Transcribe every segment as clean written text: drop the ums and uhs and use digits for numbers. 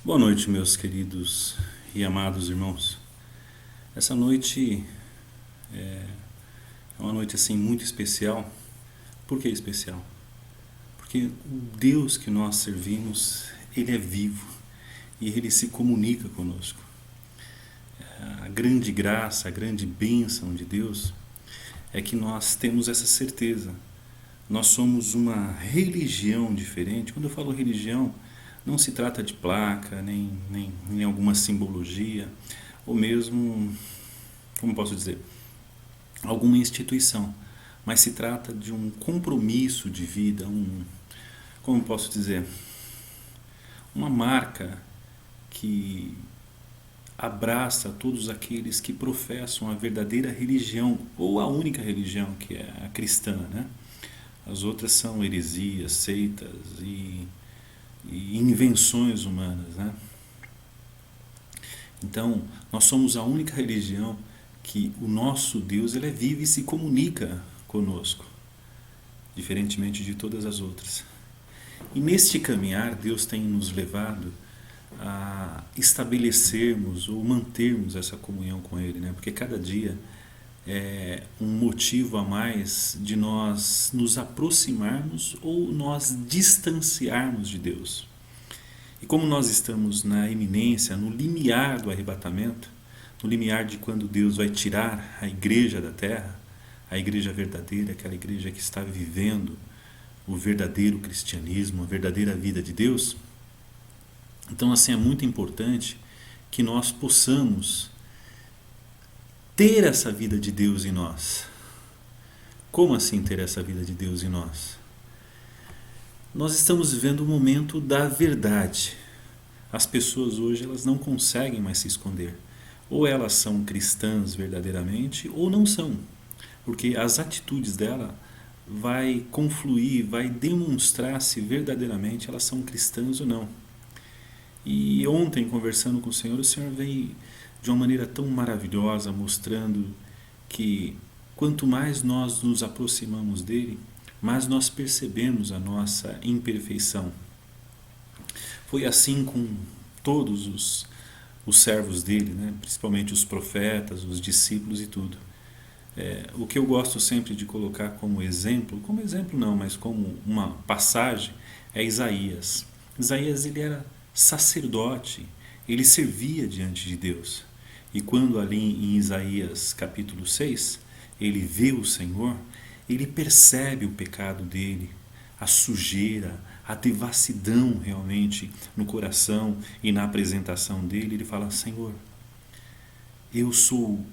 Boa noite, meus queridos e amados irmãos. Essa noite é uma noite assim muito especial. Por que especial? Porque o Deus que nós servimos, ele é vivo e ele se comunica conosco. A grande graça, a grande bênção de Deus é que nós temos essa certeza. Nós somos uma religião diferente. Quando eu falo religião, não se trata de placa, nem alguma simbologia, ou mesmo, como posso dizer, alguma instituição, mas se trata de um compromisso de vida, como posso dizer, uma marca que abraça todos aqueles que professam a verdadeira religião, ou a única religião, que é a cristã, né? As outras são heresias, seitas e invenções humanas, né? Então, nós somos a única religião que o nosso Deus ele é vivo e se comunica conosco, diferentemente de todas as outras. E neste caminhar, Deus tem nos levado a estabelecermos ou mantermos essa comunhão com Ele, né? Porque cada dia é um motivo a mais de nós nos aproximarmos ou nós distanciarmos de Deus. E como nós estamos na iminência, no limiar do arrebatamento, no limiar de quando Deus vai tirar a igreja da terra, a igreja verdadeira, aquela igreja que está vivendo o verdadeiro cristianismo, a verdadeira vida de Deus, então assim é muito importante que nós possamos ter essa vida de Deus em nós. Como assim ter essa vida de Deus em nós? Nós estamos vivendo o momento da verdade. As pessoas hoje elas não conseguem mais se esconder. Ou elas são cristãs verdadeiramente ou não são, porque as atitudes dela vai confluir, vai demonstrar se verdadeiramente elas são cristãs ou não. E ontem conversando com o Senhor veio de uma maneira tão maravilhosa mostrando que quanto mais nós nos aproximamos dele, mais nós percebemos a nossa imperfeição. Foi assim com todos os servos dele, né? Principalmente os profetas, os discípulos e tudo. O que eu gosto sempre de colocar como exemplo não, mas como uma passagem, é Isaías. Isaías ele era sacerdote, ele servia diante de Deus. E quando ali em Isaías capítulo 6, ele vê o Senhor, ele percebe o pecado dele, a sujeira, a devassidão realmente no coração e na apresentação dele. Ele fala: Senhor, eu sou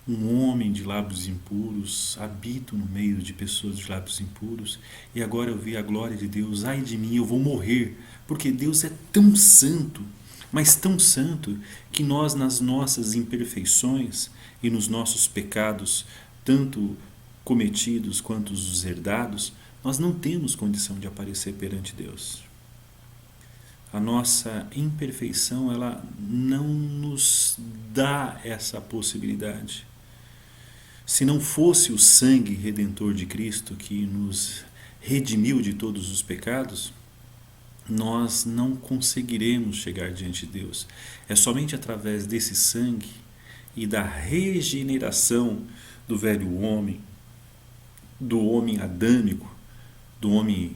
um homem de lábios impuros, habito no meio de pessoas de lábios impuros, e agora eu vi a glória de Deus. Ai de mim, eu vou morrer, porque Deus é tão santo, mas tão santo, que nós nas nossas imperfeições e nos nossos pecados, tanto cometidos quanto os herdados, nós não temos condição de aparecer perante Deus. A nossa imperfeição ela não nos dá essa possibilidade. Se não fosse o sangue redentor de Cristo que nos redimiu de todos os pecados, nós não conseguiremos chegar diante de Deus. É somente através desse sangue e da regeneração do velho homem, do homem adâmico, do homem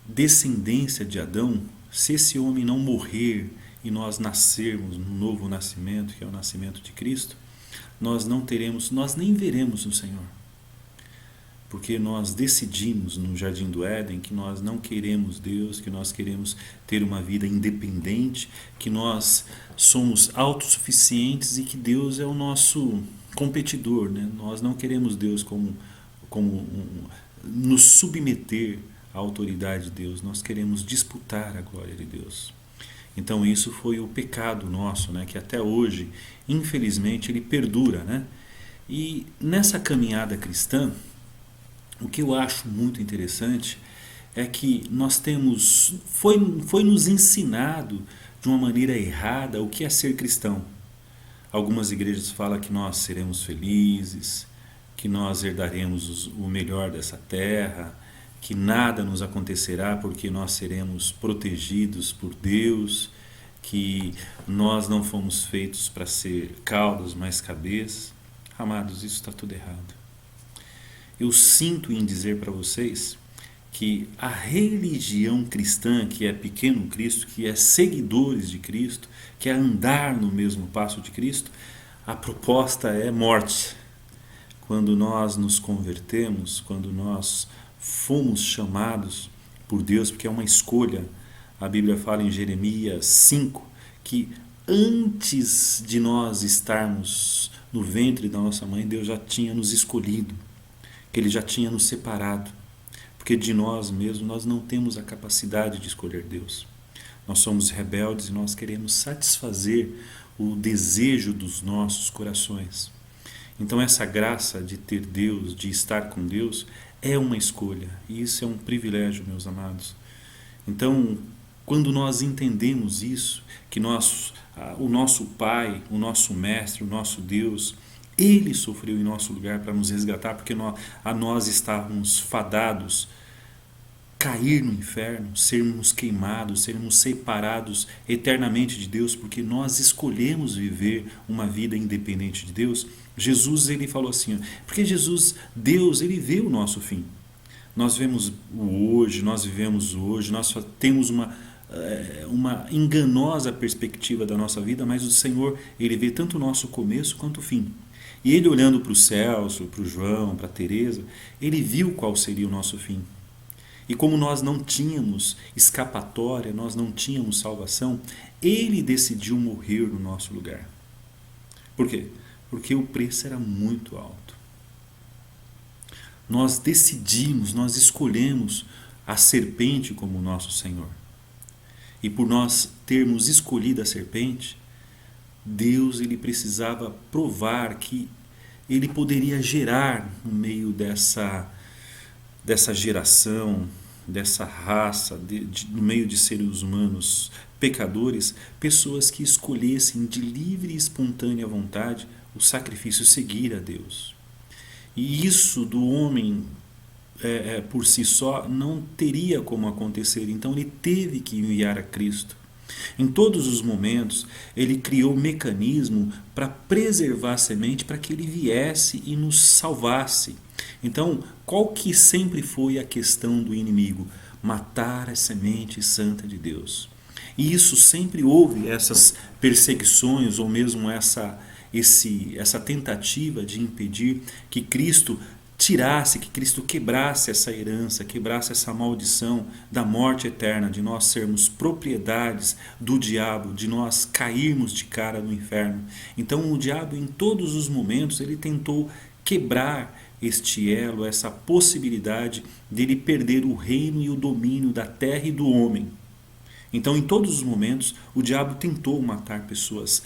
descendência de Adão, se esse homem não morrer e nós nascermos no novo nascimento, que é o nascimento de Cristo, nós não teremos, nós nem veremos o Senhor. Porque nós decidimos no Jardim do Éden que nós não queremos Deus, que nós queremos ter uma vida independente, que nós somos autossuficientes e que Deus é o nosso competidor, né? Nós não queremos Deus como nos submeter à autoridade de Deus, nós queremos disputar a glória de Deus. Então isso foi o pecado nosso, né? Que até hoje, infelizmente, ele perdura, né? E nessa caminhada cristã, o que eu acho muito interessante é que nós temos, foi nos ensinado de uma maneira errada o que é ser cristão. Algumas igrejas falam que nós seremos felizes, que nós herdaremos o melhor dessa terra, que nada nos acontecerá porque nós seremos protegidos por Deus, que nós não fomos feitos para ser caudas, mas cabeças. Amados, isso está tudo errado. Eu sinto em dizer para vocês que a religião cristã, que é pequeno Cristo, que é seguidores de Cristo, que é andar no mesmo passo de Cristo, a proposta é morte. Quando nós nos convertemos, quando nós fomos chamados por Deus, porque é uma escolha, a Bíblia fala em Jeremias 5, que antes de nós estarmos no ventre da nossa mãe, Deus já tinha nos escolhido, que Ele já tinha nos separado, porque de nós mesmos nós não temos a capacidade de escolher Deus. Nós somos rebeldes e nós queremos satisfazer o desejo dos nossos corações. Então essa graça de ter Deus, de estar com Deus, é uma escolha, e isso é um privilégio, meus amados. Então, quando nós entendemos isso, que o nosso Pai, o nosso Mestre, o nosso Deus, Ele sofreu em nosso lugar para nos resgatar, porque nós estávamos fadados cair no inferno, sermos queimados, sermos separados eternamente de Deus, porque nós escolhemos viver uma vida independente de Deus. Jesus, ele falou assim, porque Jesus, Deus, ele vê o nosso fim. Nós vemos o hoje, nós vivemos hoje, nós temos uma enganosa perspectiva da nossa vida, mas o Senhor, ele vê tanto o nosso começo quanto o fim. E ele olhando para o Celso, para o João, para a Teresa, ele viu qual seria o nosso fim. E como nós não tínhamos escapatória, nós não tínhamos salvação, ele decidiu morrer no nosso lugar. Por quê? Porque o preço era muito alto. Nós decidimos, nós escolhemos a serpente como nosso Senhor. E por nós termos escolhido a serpente, Deus, ele precisava provar que ele poderia gerar no meio dessa geração, dessa raça, no meio de seres humanos pecadores, pessoas que escolhessem de livre e espontânea vontade o sacrifício, seguir a Deus. E isso do homem por si só não teria como acontecer, então ele teve que enviar a Cristo. Em todos os momentos, ele criou um mecanismo para preservar a semente, para que ele viesse e nos salvasse. Então, qual que sempre foi a questão do inimigo? Matar a semente santa de Deus. E isso sempre houve, essas perseguições, ou mesmo essa tentativa de impedir que Cristo tirasse, que Cristo quebrasse essa herança, quebrasse essa maldição da morte eterna, de nós sermos propriedades do diabo, de nós cairmos de cara no inferno. Então o diabo, em todos os momentos, ele tentou quebrar este elo, essa possibilidade dele perder o reino e o domínio da terra e do homem. Então, em todos os momentos, o diabo tentou matar pessoas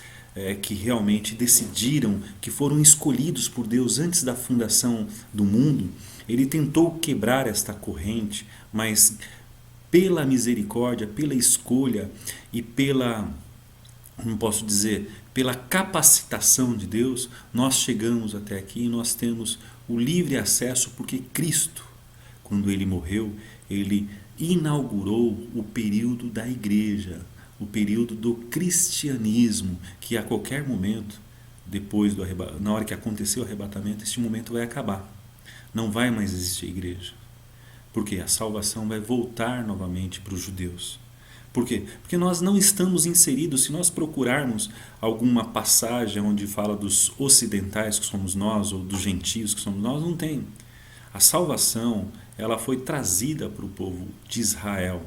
que realmente decidiram, que foram escolhidos por Deus antes da fundação do mundo. Ele tentou quebrar esta corrente, mas pela misericórdia, pela escolha e pela capacitação de Deus, nós chegamos até aqui e nós temos o livre acesso, porque Cristo, quando ele morreu, ele inaugurou o período da igreja, o período do cristianismo, que a qualquer momento, na hora que acontecer o arrebatamento, este momento vai acabar. Não vai mais existir igreja. Porque a salvação vai voltar novamente para os judeus. Por quê? Porque nós não estamos inseridos, se nós procurarmos alguma passagem onde fala dos ocidentais, que somos nós, ou dos gentios, que somos nós, não tem. A salvação, ela foi trazida para o povo de Israel.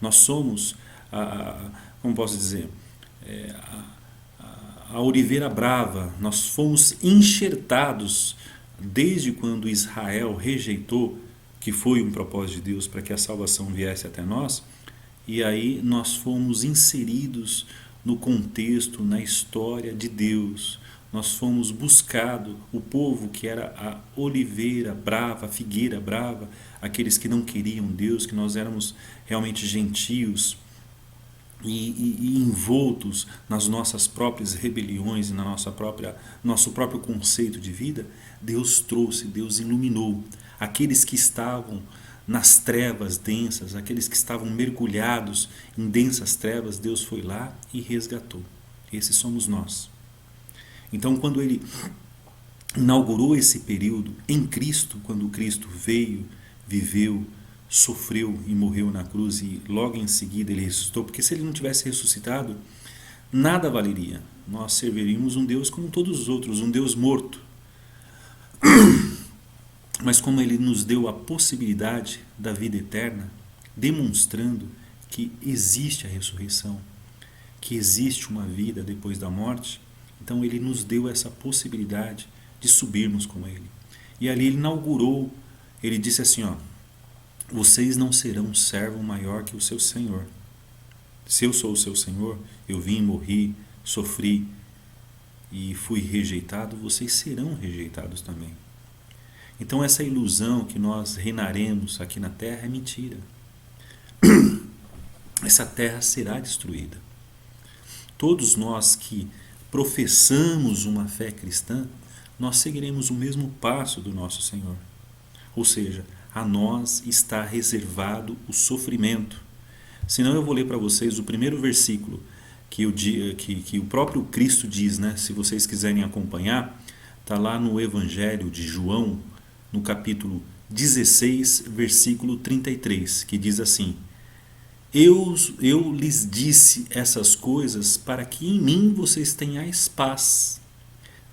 Nós somos, como posso dizer, a oliveira brava. Nós fomos enxertados desde quando Israel rejeitou, que foi um propósito de Deus para que a salvação viesse até nós, e aí nós fomos inseridos no contexto, na história de Deus. Nós fomos buscado, o povo que era a oliveira brava, a figueira brava, aqueles que não queriam Deus, que nós éramos realmente gentios e envoltos nas nossas próprias rebeliões e na nosso próprio conceito de vida. Deus trouxe, Deus iluminou aqueles que estavam nas trevas densas, aqueles que estavam mergulhados em densas trevas, Deus foi lá e resgatou. Esses somos nós. Então, quando ele inaugurou esse período em Cristo, quando Cristo veio, viveu, sofreu e morreu na cruz e logo em seguida ele ressuscitou, porque se ele não tivesse ressuscitado, nada valeria. Nós serviríamos um Deus como todos os outros, um Deus morto. Mas como ele nos deu a possibilidade da vida eterna, demonstrando que existe a ressurreição, que existe uma vida depois da morte, então ele nos deu essa possibilidade de subirmos com ele. E ali ele inaugurou, ele disse assim, ó, vocês não serão servo maior que o seu Senhor. Se eu sou o seu Senhor, eu vim, morri, sofri e fui rejeitado, vocês serão rejeitados também. Então essa ilusão que nós reinaremos aqui na terra é mentira. Essa terra será destruída. Todos nós que professamos uma fé cristã, nós seguiremos o mesmo passo do nosso Senhor. Ou seja, a nós está reservado o sofrimento. Senão eu vou ler para vocês o primeiro versículo que o próprio Cristo diz, né? Se vocês quiserem acompanhar, está lá no Evangelho de João, no capítulo 16, versículo 33, que diz assim: eu lhes disse essas coisas para que em mim vocês tenhais paz.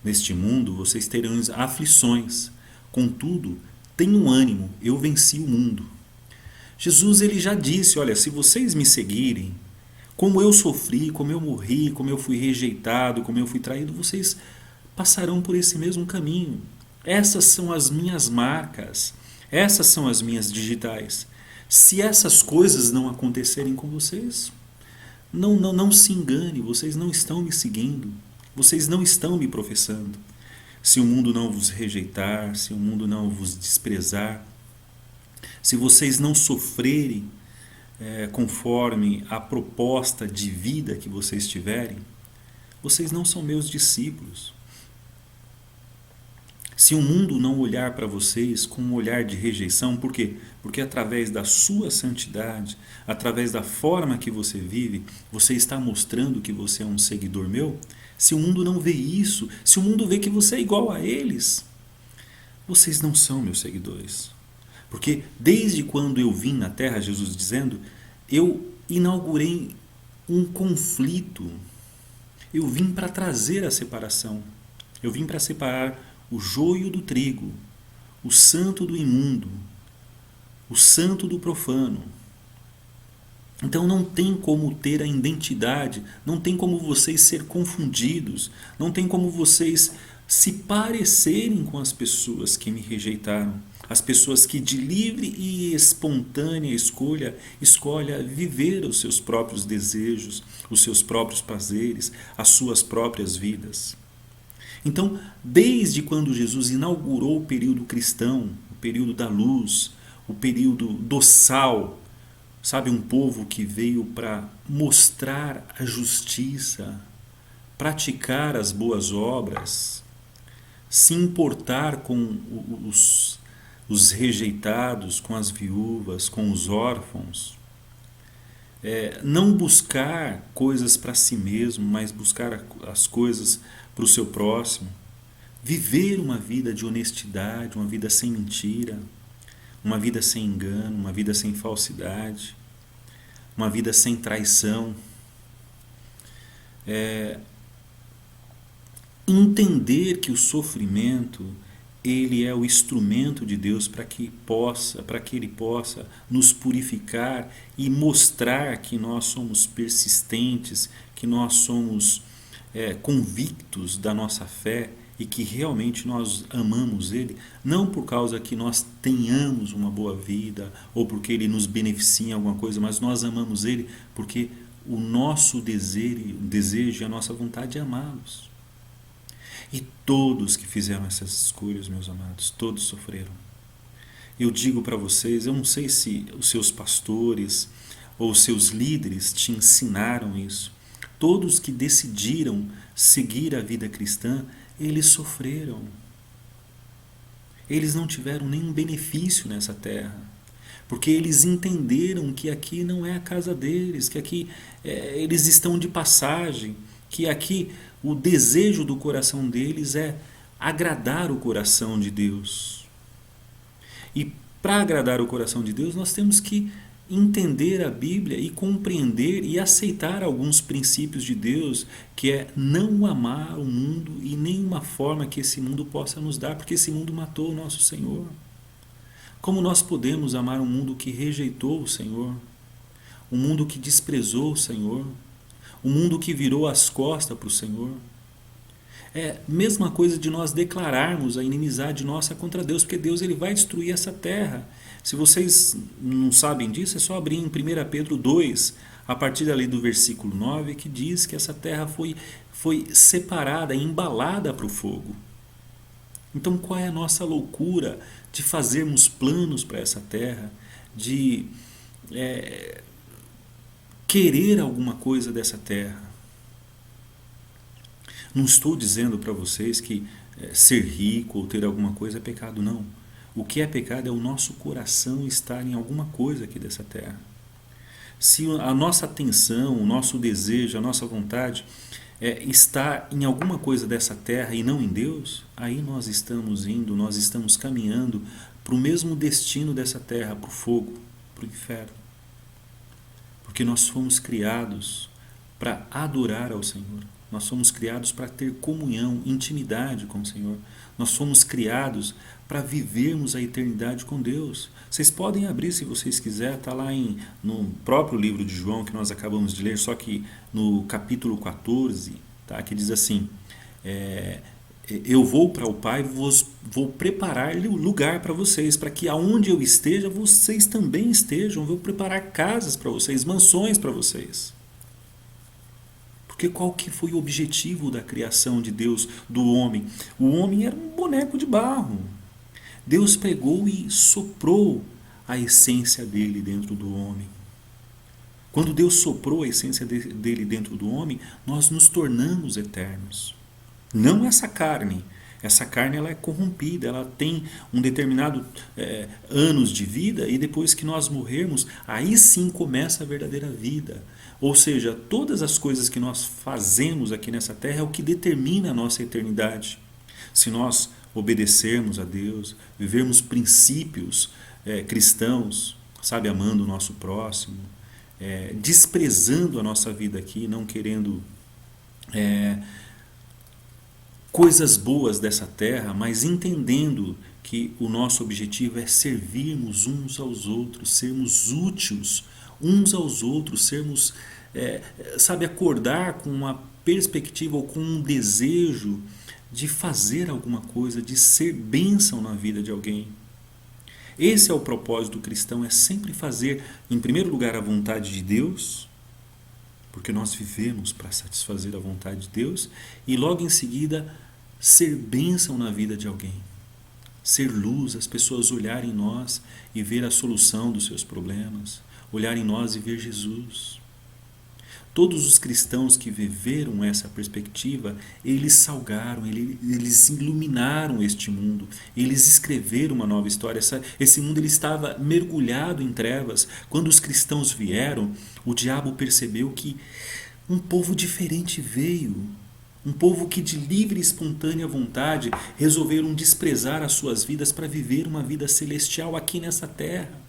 Neste mundo vocês terão aflições, contudo, tenham ânimo, eu venci o mundo. Jesus ele já disse, olha, se vocês me seguirem, como eu sofri, como eu morri, como eu fui rejeitado, como eu fui traído, vocês passarão por esse mesmo caminho. Essas são as minhas marcas, essas são as minhas digitais. Se essas coisas não acontecerem com vocês, não se engane, vocês não estão me seguindo, vocês não estão me professando. Se o mundo não vos rejeitar, se o mundo não vos desprezar, se vocês não sofrerem conforme a proposta de vida que vocês tiverem, vocês não são meus discípulos. Se o mundo não olhar para vocês com um olhar de rejeição, por quê? Porque através da sua santidade, através da forma que você vive, você está mostrando que você é um seguidor meu. Se o mundo não vê isso, se o mundo vê que você é igual a eles, vocês não são meus seguidores. Porque desde quando eu vim na terra, Jesus dizendo, eu inaugurei um conflito. Eu vim para trazer a separação. Eu vim para separar o joio do trigo, o santo do imundo, o santo do profano. Então não tem como ter a identidade, não tem como vocês ser confundidos, não tem como vocês se parecerem com as pessoas que me rejeitaram, as pessoas que de livre e espontânea escolha viver os seus próprios desejos, os seus próprios prazeres, as suas próprias vidas. Então, desde quando Jesus inaugurou o período cristão, o período da luz, o período do sal, sabe, um povo que veio para mostrar a justiça, praticar as boas obras, se importar com os rejeitados, com as viúvas, com os órfãos, não buscar coisas para si mesmo, mas buscar as coisas para o seu próximo, viver uma vida de honestidade, uma vida sem mentira, uma vida sem engano, uma vida sem falsidade, uma vida sem traição. Entender que o sofrimento ele é o instrumento de Deus para que ele possa nos purificar e mostrar que nós somos persistentes, que nós somos convictos da nossa fé e que realmente nós amamos Ele, não por causa que nós tenhamos uma boa vida ou porque Ele nos beneficia em alguma coisa, mas nós amamos Ele porque o nosso desejo e a nossa vontade é amá-los. E todos que fizeram essas escolhas, meus amados, todos sofreram. Eu digo para vocês, eu não sei se os seus pastores ou os seus líderes te ensinaram isso. Todos que decidiram seguir a vida cristã, eles sofreram. Eles não tiveram nenhum benefício nessa terra. porque eles entenderam que aqui não é a casa deles, que aqui eles estão de passagem, que aqui o desejo do coração deles é agradar o coração de Deus. E para agradar o coração de Deus, nós temos que entender a Bíblia e compreender e aceitar alguns princípios de Deus, que é não amar o mundo e nenhuma forma que esse mundo possa nos dar, porque esse mundo matou o nosso Senhor. Como nós podemos amar um mundo que rejeitou o Senhor, um mundo que desprezou o Senhor, um mundo que virou as costas para o Senhor? É a mesma coisa de nós declararmos a inimizade nossa contra Deus, porque Deus ele vai destruir essa terra. Se vocês não sabem disso, é só abrir em 1 Pedro 2, a partir dali do versículo 9, que diz que essa terra foi separada, embalada para o fogo. Então qual é a nossa loucura de fazermos planos para essa terra, de querer alguma coisa dessa terra? Não estou dizendo para vocês que ser rico ou ter alguma coisa é pecado, não. O que é pecado é o nosso coração estar em alguma coisa aqui dessa terra. Se a nossa atenção, o nosso desejo, a nossa vontade está em alguma coisa dessa terra e não em Deus, aí nós estamos caminhando para o mesmo destino dessa terra, para o fogo, para o inferno. Porque nós fomos criados para adorar ao Senhor. Nós fomos criados para ter comunhão, intimidade com o Senhor. Nós fomos criados para vivermos a eternidade com Deus. Vocês podem abrir se vocês quiserem, está lá no próprio livro de João que nós acabamos de ler, só que no capítulo 14, tá, que diz assim, eu vou para o Pai, vou preparar lugar para vocês, para que aonde eu esteja, vocês também estejam. Vou preparar casas para vocês, mansões para vocês. Porque qual que foi o objetivo da criação de Deus, do homem? O homem era um boneco de barro. Deus pegou e soprou a essência dele dentro do homem. Quando Deus soprou a essência dele dentro do homem, nós nos tornamos eternos. Não essa carne. Essa carne ela é corrompida, ela tem um determinado anos de vida e depois que nós morrermos, aí sim começa a verdadeira vida. Ou seja, todas as coisas que nós fazemos aqui nessa terra é o que determina a nossa eternidade. Se nós obedecermos a Deus, vivermos princípios cristãos, sabe, amando o nosso próximo, desprezando a nossa vida aqui, não querendo coisas boas dessa terra, mas entendendo que o nosso objetivo é servirmos uns aos outros, sermos úteis uns aos outros, sermos, sabe, acordar com uma perspectiva ou com um desejo de fazer alguma coisa, de ser bênção na vida de alguém. Esse é o propósito cristão, é sempre fazer, em primeiro lugar, a vontade de Deus, porque nós vivemos para satisfazer a vontade de Deus, e logo em seguida ser bênção na vida de alguém, ser luz, as pessoas olharem em nós e ver a solução dos seus problemas, olharem em nós e ver Jesus. Todos os cristãos que viveram essa perspectiva, eles salgaram, eles iluminaram este mundo, eles escreveram uma nova história. Esse mundo ele estava mergulhado em trevas. Quando os cristãos vieram, o diabo percebeu que um povo diferente veio, um povo que de livre e espontânea vontade resolveram desprezar as suas vidas para viver uma vida celestial aqui nessa terra.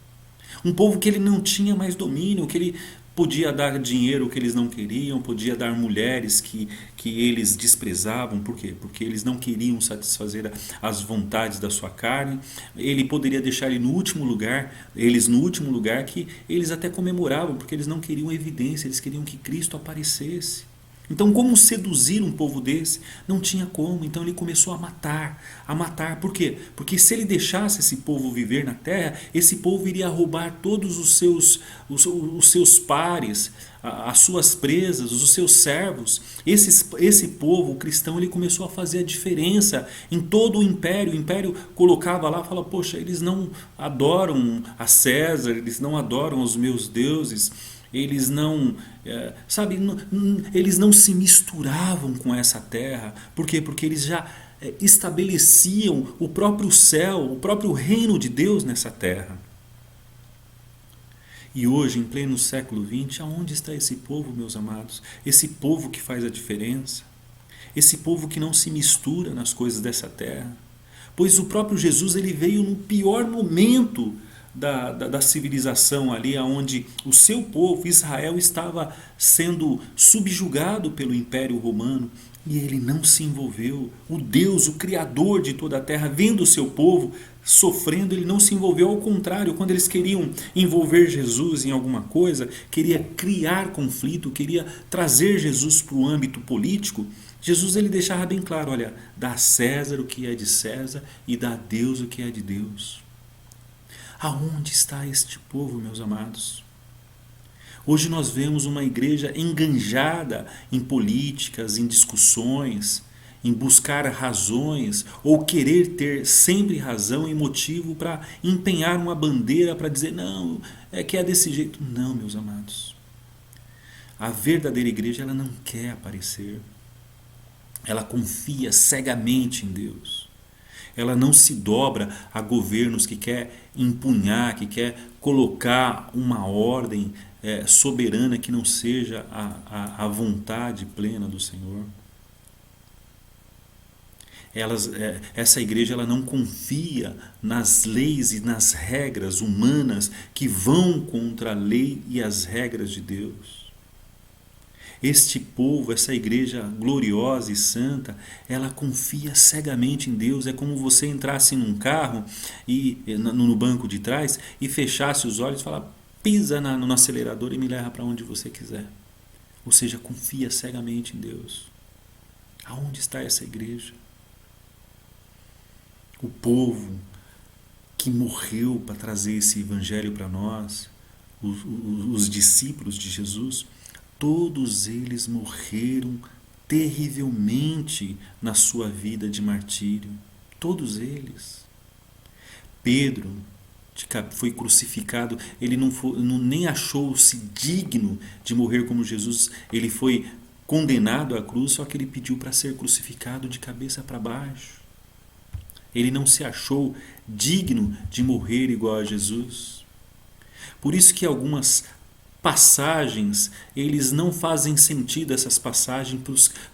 Um povo que ele não tinha mais domínio, que ele podia dar dinheiro que eles não queriam, podia dar mulheres que eles desprezavam. Por quê? Porque eles não queriam satisfazer as vontades da sua carne. Ele poderia deixar eles no último lugar que eles até comemoravam, porque eles não queriam evidência, eles queriam que Cristo aparecesse. Então, como seduzir um povo desse? Não tinha como. Então ele começou a matar. Por quê? Porque se ele deixasse esse povo viver na terra, esse povo iria roubar todos os seus pares, as suas presas, os seus servos. Esse povo cristão, ele começou a fazer a diferença em todo o império. O império colocava lá, fala, poxa, eles não adoram a César, eles não adoram os meus deuses. Eles não, eles não se misturavam com essa terra. Por quê? Porque eles já estabeleciam o próprio céu, o próprio reino de Deus nessa terra. E hoje, em pleno século XX, aonde está esse povo, meus amados? Esse povo que faz a diferença? Esse povo que não se mistura nas coisas dessa terra? Pois o próprio Jesus, ele veio no pior momento da civilização ali, onde o seu povo, Israel, estava sendo subjugado pelo Império Romano, e ele não se envolveu. O Deus, o Criador de toda a terra, vendo o seu povo sofrendo, ele não se envolveu. Ao contrário, quando eles queriam envolver Jesus em alguma coisa, queria criar conflito, queria trazer Jesus para o âmbito político, Jesus, ele deixava bem claro: olha, dá a César o que é de César e dá a Deus o que é de Deus. Aonde está este povo, meus amados? Hoje nós vemos uma igreja enganjada em políticas, em discussões, em buscar razões ou querer ter sempre razão e motivo para empenhar uma bandeira para dizer: não, é que é desse jeito. Não, meus amados. A verdadeira igreja, ela não quer aparecer. Ela confia cegamente em Deus. Ela não se dobra a governos que quer empunhar, que quer colocar uma ordem soberana que não seja a vontade plena do Senhor. Essa igreja, ela não confia nas leis e nas regras humanas que vão contra a lei e as regras de Deus. Este povo, essa igreja gloriosa e santa, ela confia cegamente em Deus. É como você entrasse num carro e no banco de trás e fechasse os olhos e falar: pisa no acelerador e me leva para onde você quiser. Ou seja, confia cegamente em Deus. Aonde está essa igreja? O povo que morreu para trazer esse evangelho para nós, os discípulos de Jesus, todos eles morreram terrivelmente na sua vida de martírio. Todos eles. Pedro foi crucificado, ele nem achou-se digno de morrer como Jesus. Ele foi condenado à cruz, só que ele pediu para ser crucificado de cabeça para baixo. Ele não se achou digno de morrer igual a Jesus. Por isso que algumas passagens, eles não fazem sentido, essas passagens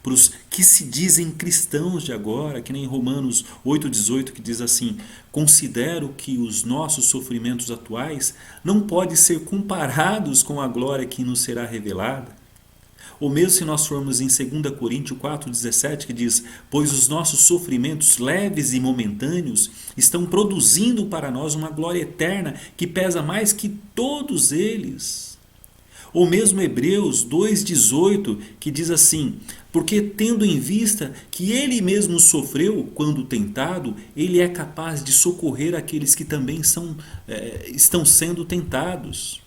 para os que se dizem cristãos de agora, que nem Romanos 8,18, que diz assim: considero que os nossos sofrimentos atuais não podem ser comparados com a glória que nos será revelada. Ou mesmo se nós formos em 2 Coríntios 4,17, que diz: pois os nossos sofrimentos leves e momentâneos estão produzindo para nós uma glória eterna que pesa mais que todos eles. Ou mesmo Hebreus 2,18, que diz assim: porque tendo em vista que ele mesmo sofreu quando tentado, ele é capaz de socorrer aqueles que também estão sendo tentados.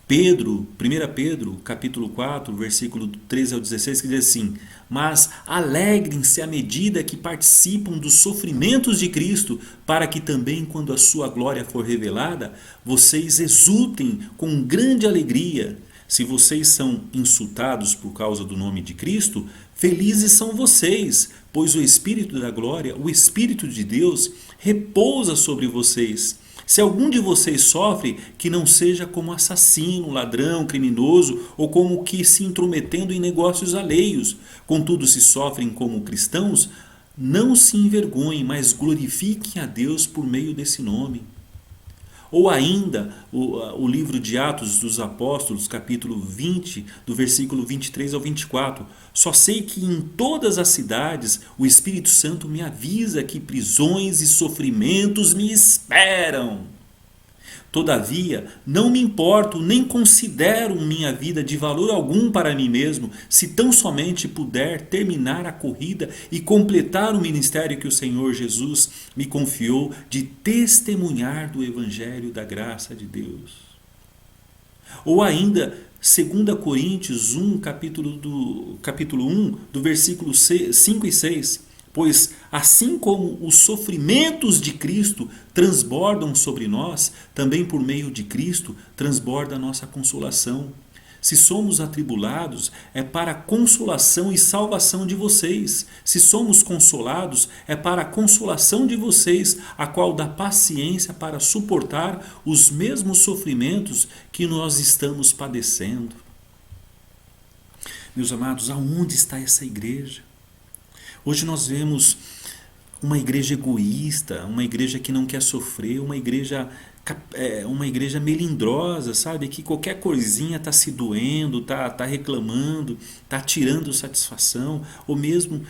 1 Pedro, capítulo 4, versículo 13 ao 16, que diz assim: mas alegrem-se à medida que participam dos sofrimentos de Cristo, para que também, quando a sua glória for revelada, vocês exultem com grande alegria. Se vocês são insultados por causa do nome de Cristo, felizes são vocês, pois o Espírito da glória, o Espírito de Deus, repousa sobre vocês. Se algum de vocês sofre, que não seja como assassino, ladrão, criminoso ou como que se intrometendo em negócios alheios. Contudo, se sofrem como cristãos, não se envergonhem, mas glorifiquem a Deus por meio desse nome. Ou ainda, o livro de Atos dos Apóstolos, capítulo 20, do versículo 23 ao 24. Só sei que em todas as cidades o Espírito Santo me avisa que prisões e sofrimentos me esperam. Todavia, não me importo nem considero minha vida de valor algum para mim mesmo, se tão somente puder terminar a corrida e completar o ministério que o Senhor Jesus me confiou de testemunhar do Evangelho da graça de Deus. Ou ainda, 2 Coríntios 1, capítulo 1, do versículo 5 e 6. Pois assim como os sofrimentos de Cristo transbordam sobre nós, também por meio de Cristo transborda a nossa consolação. Se somos atribulados, é para a consolação e salvação de vocês. Se somos consolados, é para a consolação de vocês, a qual dá paciência para suportar os mesmos sofrimentos que nós estamos padecendo. Meus amados, aonde está essa igreja? Hoje nós vemos uma igreja egoísta, uma igreja que não quer sofrer, uma igreja melindrosa, sabe? Que qualquer coisinha está se doendo, está reclamando, está tirando satisfação, ou mesmo,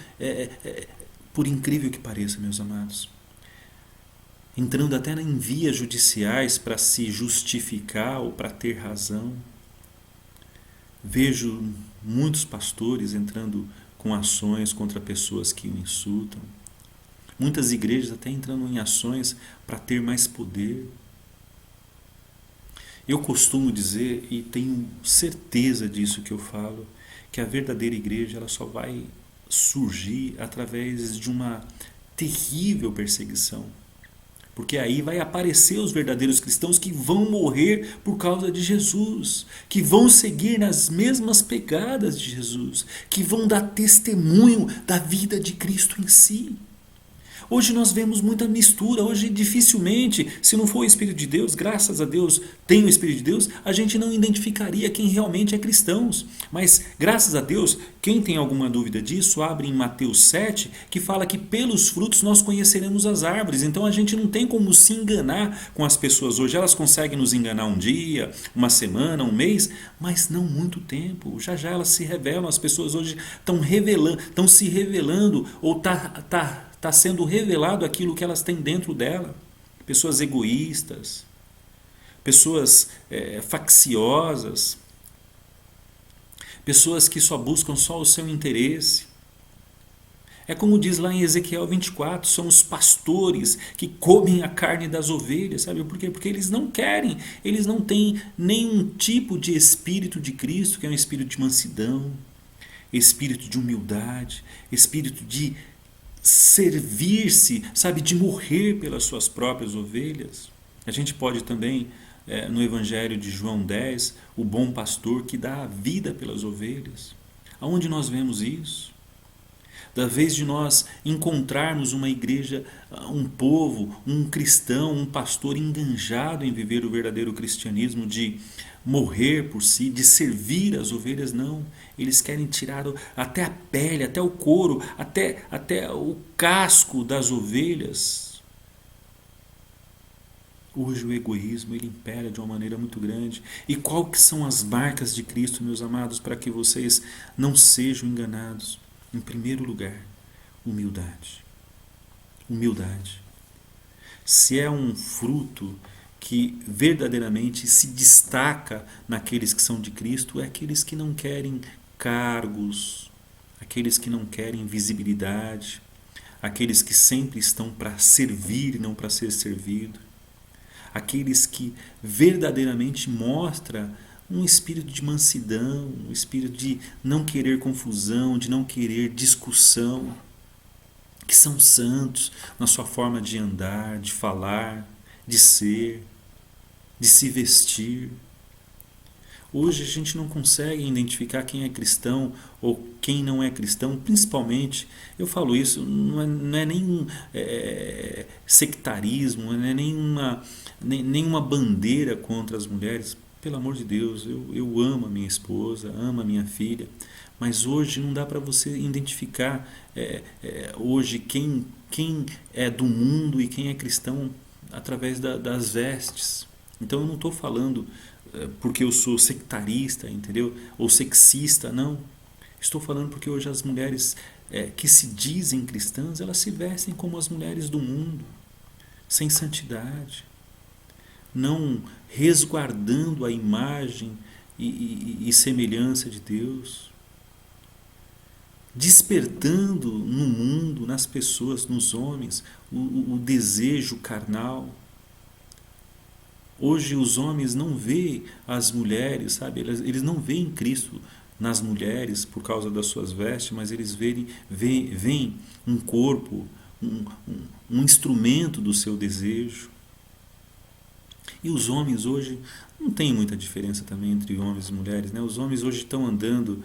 por incrível que pareça, meus amados, entrando até em vias judiciais para se justificar ou para ter razão. Vejo muitos pastores entrando com ações contra pessoas que o insultam. Muitas igrejas até entrando em ações para ter mais poder. Eu costumo dizer, e tenho certeza disso que eu falo, que a verdadeira igreja ela só vai surgir através de uma terrível perseguição. Porque aí vai aparecer os verdadeiros cristãos que vão morrer por causa de Jesus, que vão seguir nas mesmas pegadas de Jesus, que vão dar testemunho da vida de Cristo em si. Hoje nós vemos muita mistura, hoje dificilmente, se não for o Espírito de Deus, graças a Deus tem o Espírito de Deus, a gente não identificaria quem realmente é cristãos. Mas graças a Deus, quem tem alguma dúvida disso, abre em Mateus 7, que fala que pelos frutos nós conheceremos as árvores. Então a gente não tem como se enganar com as pessoas hoje. Elas conseguem nos enganar um dia, uma semana, um mês, mas não muito tempo. Já já elas se revelam, as pessoas hoje estão se revelando ou está sendo revelado aquilo que elas têm dentro dela. Pessoas egoístas, pessoas facciosas, pessoas que só buscam só o seu interesse. É como diz lá em Ezequiel 24, são os pastores que comem a carne das ovelhas, sabe por quê? Porque eles não querem, eles não têm nenhum tipo de espírito de Cristo, que é um espírito de mansidão, espírito de humildade, espírito de servir-se, sabe, de morrer pelas suas próprias ovelhas. A gente pode também, no Evangelho de João 10, o bom pastor que dá a vida pelas ovelhas. Aonde nós vemos isso? Da vez de nós encontrarmos uma igreja, um povo, um cristão, um pastor enganjado em viver o verdadeiro cristianismo, de morrer por si, de servir as ovelhas, não. Eles querem tirar até a pele, até o couro, até o casco das ovelhas. Hoje o egoísmo ele impera de uma maneira muito grande. E qual que são as marcas de Cristo, meus amados, para que vocês não sejam enganados? Em primeiro lugar, humildade. Humildade. Se é um fruto que verdadeiramente se destaca naqueles que são de Cristo, é aqueles que não querem cargos, aqueles que não querem visibilidade, aqueles que sempre estão para servir e não para ser servido, aqueles que verdadeiramente mostram um espírito de mansidão, um espírito de não querer confusão, de não querer discussão, que são santos na sua forma de andar, de falar, de ser, de se vestir. Hoje a gente não consegue identificar quem é cristão ou quem não é cristão, principalmente, eu falo isso, não é nenhum sectarismo, não é nenhuma bandeira contra as mulheres. Pelo amor de Deus, eu amo a minha esposa, amo a minha filha, mas hoje não dá para você identificar hoje quem é do mundo e quem é cristão através das vestes. Então eu não estou falando porque eu sou sectarista, entendeu? Ou sexista, não. Estou falando porque hoje as mulheres que se dizem cristãs, elas se vestem como as mulheres do mundo, sem santidade, não resguardando a imagem e semelhança de Deus, despertando no mundo, nas pessoas, nos homens, o desejo carnal. Hoje os homens não veem as mulheres, sabe? Eles não veem Cristo nas mulheres por causa das suas vestes, mas eles veem um corpo, um instrumento do seu desejo. E os homens hoje, não tem muita diferença também entre homens e mulheres, né? Os homens hoje estão andando,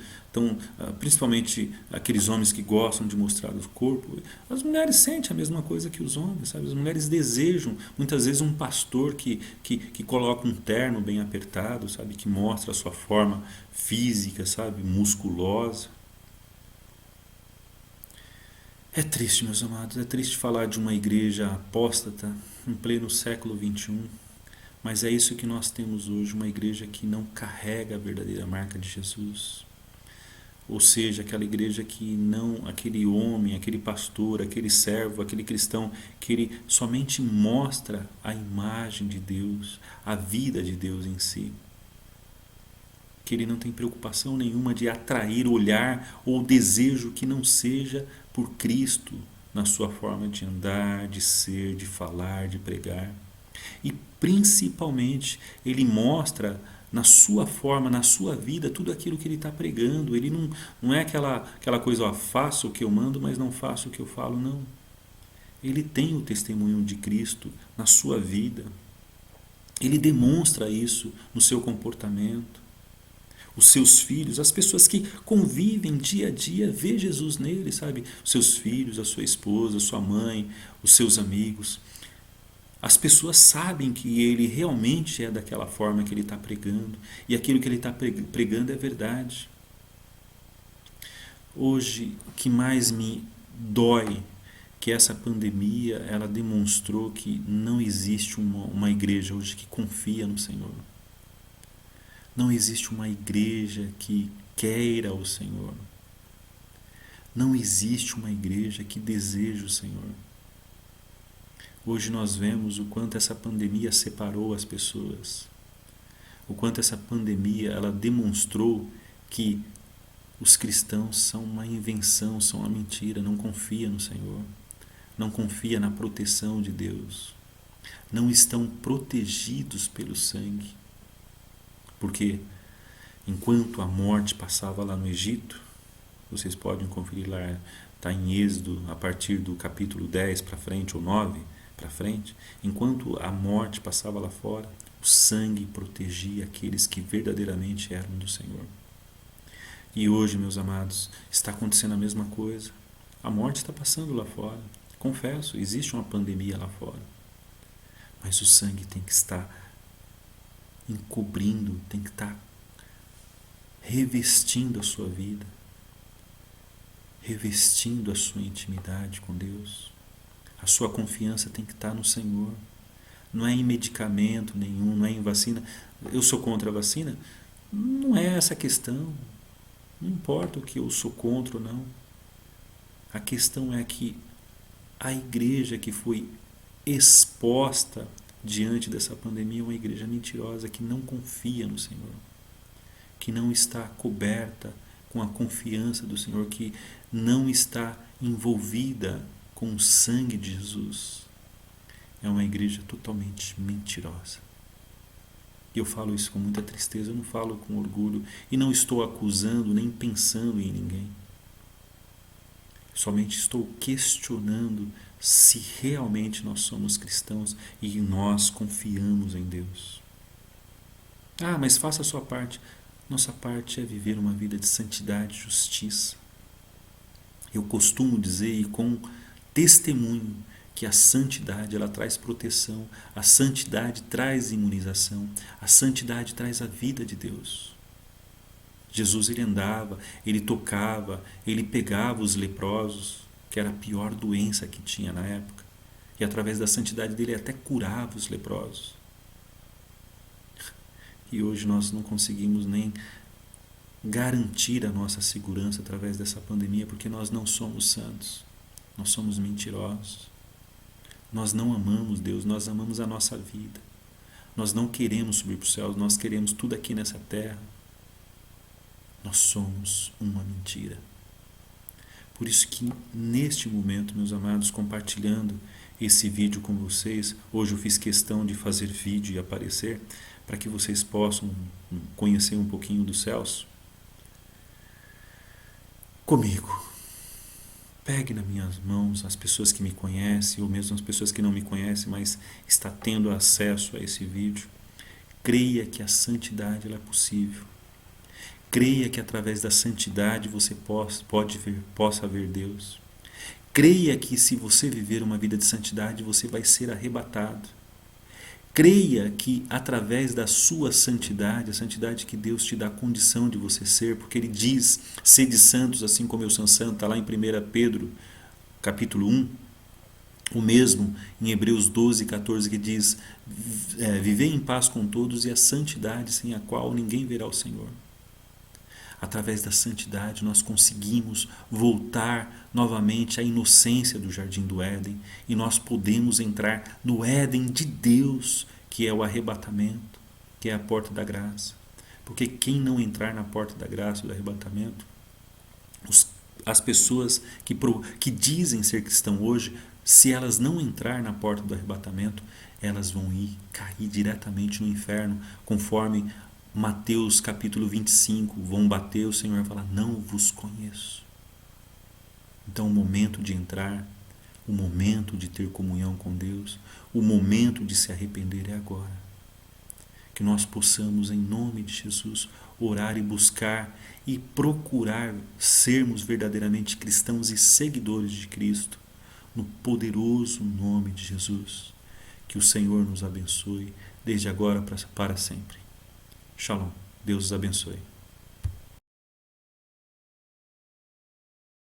principalmente aqueles homens que gostam de mostrar o corpo, as mulheres sentem a mesma coisa que os homens, sabe? As mulheres desejam, muitas vezes, um pastor que coloca um terno bem apertado, sabe? Que mostra a sua forma física, sabe? Musculosa. É triste, meus amados, é triste falar de uma igreja apóstata em pleno século XXI, mas é isso que nós temos hoje, uma igreja que não carrega a verdadeira marca de Jesus. Ou seja, aquela igreja que não, aquele homem, aquele pastor, aquele servo, aquele cristão, que ele somente mostra a imagem de Deus, a vida de Deus em si. Que ele não tem preocupação nenhuma de atrair olhar ou desejo que não seja por Cristo na sua forma de andar, de ser, de falar, de pregar. E principalmente ele mostra na sua forma, na sua vida, tudo aquilo que ele está pregando. Ele não é aquela coisa, ó, faço o que eu mando, mas não faço o que eu falo, não. Ele tem o testemunho de Cristo na sua vida. Ele demonstra isso no seu comportamento. Os seus filhos, as pessoas que convivem dia a dia, vê Jesus nele, sabe? Os seus filhos, a sua esposa, a sua mãe, os seus amigos. As pessoas sabem que ele realmente é daquela forma que ele está pregando, e aquilo que ele está pregando é verdade. Hoje, o que mais me dói que essa pandemia, ela demonstrou que não existe uma igreja hoje que confia no Senhor. Não existe uma igreja que queira o Senhor. Não existe uma igreja que deseja o Senhor. Hoje nós vemos o quanto essa pandemia separou as pessoas. O quanto essa pandemia, ela demonstrou que os cristãos são uma invenção, são uma mentira, não confia no Senhor. Não confia na proteção de Deus. Não estão protegidos pelo sangue. Porque enquanto a morte passava lá no Egito, vocês podem conferir lá, está em Êxodo, a partir do capítulo 10 para frente, ou 9 para frente, enquanto a morte passava lá fora, o sangue protegia aqueles que verdadeiramente eram do Senhor. E hoje, meus amados, está acontecendo a mesma coisa. A morte está passando lá fora. Confesso, existe uma pandemia lá fora. Mas o sangue tem que estar encobrindo, tem que estar revestindo a sua vida, revestindo a sua intimidade com Deus. A sua confiança tem que estar no Senhor. Não é em medicamento nenhum, não é em vacina. Eu sou contra a vacina? Não é essa a questão. Não importa o que eu sou contra ou não. A questão é que a igreja que foi exposta diante dessa pandemia é uma igreja mentirosa que não confia no Senhor, que não está coberta com a confiança do Senhor, que não está envolvida com o sangue de Jesus. É uma igreja totalmente mentirosa. E eu falo isso com muita tristeza, eu não falo com orgulho e não estou acusando nem pensando em ninguém. Somente estou questionando se realmente nós somos cristãos e nós confiamos em Deus. Ah, mas faça a sua parte. Nossa parte é viver uma vida de santidade e justiça. Eu costumo dizer, e com testemunho, que a santidade, ela traz proteção, a santidade traz imunização, a santidade traz a vida de Deus. Jesus, ele andava, ele tocava, ele pegava os leprosos, que era a pior doença que tinha na época, e através da santidade dele até curava os leprosos. E hoje nós não conseguimos nem garantir a nossa segurança através dessa pandemia, porque nós não somos santos, nós somos mentirosos. Nós não amamos Deus, nós amamos a nossa vida. Nós não queremos subir para os céus, nós queremos tudo aqui nessa terra. Nós somos uma mentira. Por isso que neste momento, meus amados, compartilhando esse vídeo com vocês, hoje eu fiz questão de fazer vídeo e aparecer, para que vocês possam conhecer um pouquinho dos céus. Comigo. pegue nas minhas mãos as pessoas que me conhecem, ou mesmo as pessoas que não me conhecem, mas está tendo acesso a esse vídeo. Creia que a santidade ela é possível. Creia que através da santidade você possa ver Deus. Creia que se você viver uma vida de santidade, você vai ser arrebatado. Creia que através da sua santidade, a santidade que Deus te dá a condição de você ser, porque Ele diz, sede santos assim como eu sou santo, está lá em 1 Pedro, capítulo 1, o mesmo em Hebreus 12, 14, que diz, vivei em paz com todos e a santidade sem a qual ninguém verá o Senhor. Através da santidade nós conseguimos voltar novamente à inocência do jardim do Éden e nós podemos entrar no Éden de Deus, que é o arrebatamento, que é a porta da graça. Porque quem não entrar na porta da graça, do arrebatamento, as pessoas que dizem ser cristãos hoje, se elas não entrar na porta do arrebatamento, elas vão cair diretamente no inferno, conforme Mateus capítulo 25, vão bater o Senhor e falar, não vos conheço. Então o momento de entrar, o momento de ter comunhão com Deus, o momento de se arrepender é agora. Que nós possamos, em nome de Jesus, orar e buscar e procurar sermos verdadeiramente cristãos e seguidores de Cristo, no poderoso nome de Jesus. Que o Senhor nos abençoe, desde agora para sempre. Shalom. Deus os abençoe.